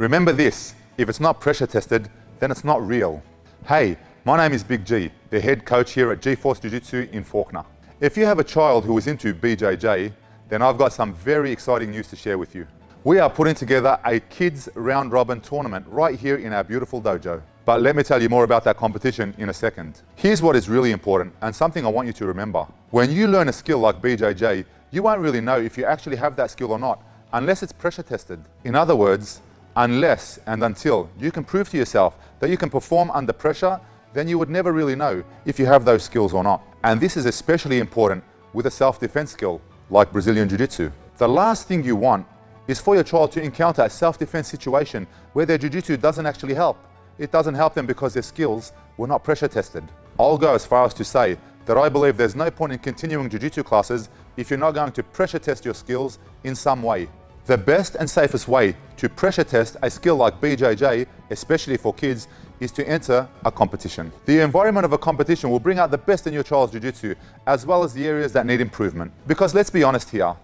Remember this, if it's not pressure tested, then it's not real. Hey, my name is Big G, the head coach here at G-Force Jiu-Jitsu in Fawkner. If you have a child who is into BJJ, then I've got some very exciting news to share with you. We are putting together a kids round robin tournament right here in our beautiful dojo. But let me tell you more about that competition in a second. Here's what is really important and something I want you to remember. When you learn a skill like BJJ, you won't really know if you actually have that skill or not unless it's pressure tested. In other words, unless and until you can prove to yourself that you can perform under pressure, then you would never really know if you have those skills or not. And this is especially important with a self-defense skill like Brazilian Jiu-Jitsu. The last thing you want is for your child to encounter a self-defense situation where their Jiu-Jitsu doesn't actually help. It doesn't help them because their skills were not pressure tested. I'll go as far as to say that I believe there's no point in continuing Jiu-Jitsu classes if you're not going to pressure test your skills in some way. The best and safest way to pressure test a skill like BJJ, especially for kids, is to enter a competition. The environment of a competition will bring out the best in your child's Jiu-Jitsu, as well as the areas that need improvement. Because let's be honest here,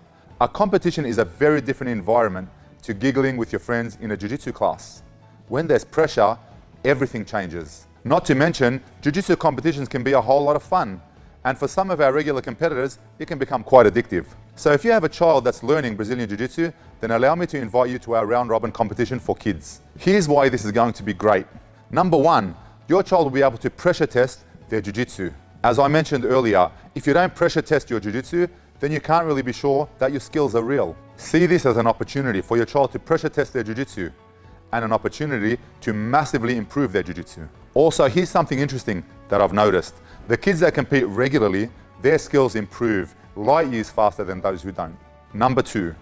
a competition is a very different environment to giggling with your friends in a Jiu-Jitsu class. When there's pressure, everything changes. Not to mention, Jiu-Jitsu competitions can be a whole lot of fun. And for some of our regular competitors, it can become quite addictive. So if you have a child that's learning Brazilian Jiu-Jitsu, then allow me to invite you to our round robin competition for kids. Here's why this is going to be great. Number one, your child will be able to pressure test their Jiu-Jitsu. As I mentioned earlier, if you don't pressure test your Jiu-Jitsu, then you can't really be sure that your skills are real. See this as an opportunity for your child to pressure test their Jiu-Jitsu and an opportunity to massively improve their Jiu-Jitsu. Also, here's something interesting that I've noticed. The kids that compete regularly, their skills improve light years faster than those who don't. Number two,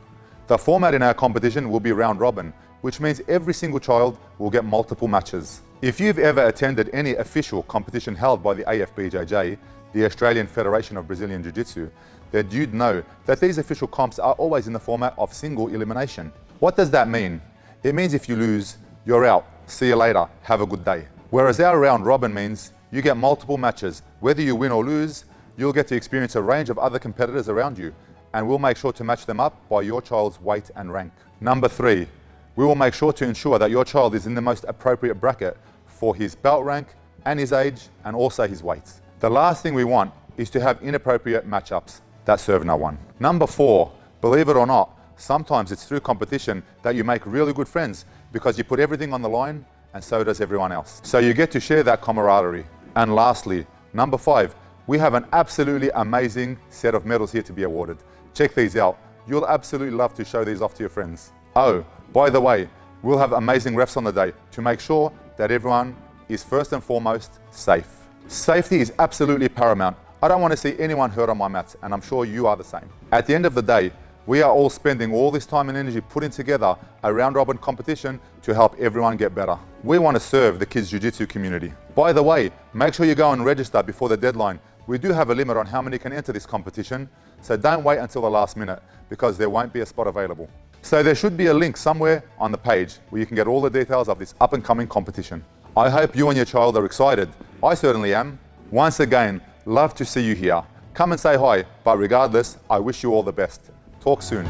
the format in our competition will be round robin, which means every single child will get multiple matches. If you've ever attended any official competition held by the AFBJJ, the Australian Federation of Brazilian Jiu-Jitsu, then you'd know that these official comps are always in the format of single elimination. What does that mean? It means if you lose, you're out. See you later. Have a good day. Whereas our round robin means you get multiple matches. Whether you win or lose, you'll get to experience a range of other competitors around you, and we'll make sure to match them up by your child's weight and rank. Number three, we will make sure to ensure that your child is in the most appropriate bracket for his belt rank and his age and also his weight. The last thing we want is to have inappropriate matchups that serve no one. Number four, believe it or not, sometimes it's through competition that you make really good friends because you put everything on the line and so does everyone else. So you get to share that camaraderie. And lastly, number five, we have an absolutely amazing set of medals here to be awarded. Check these out. You'll absolutely love to show these off to your friends. Oh, by the way, we'll have amazing refs on the day to make sure that everyone is first and foremost safe. Safety is absolutely paramount. I don't want to see anyone hurt on my mats, and I'm sure you are the same. At the end of the day, we are all spending all this time and energy putting together a round robin competition to help everyone get better. We want to serve the kids Jiu-Jitsu community. By the way, make sure you go and register before the deadline. We do have a limit on how many can enter this competition, so don't wait until the last minute because there won't be a spot available. So there should be a link somewhere on the page where you can get all the details of this up and coming competition. I hope you and your child are excited. I certainly am. Once again, love to see you here. Come and say hi, but regardless, I wish you all the best. Talk soon.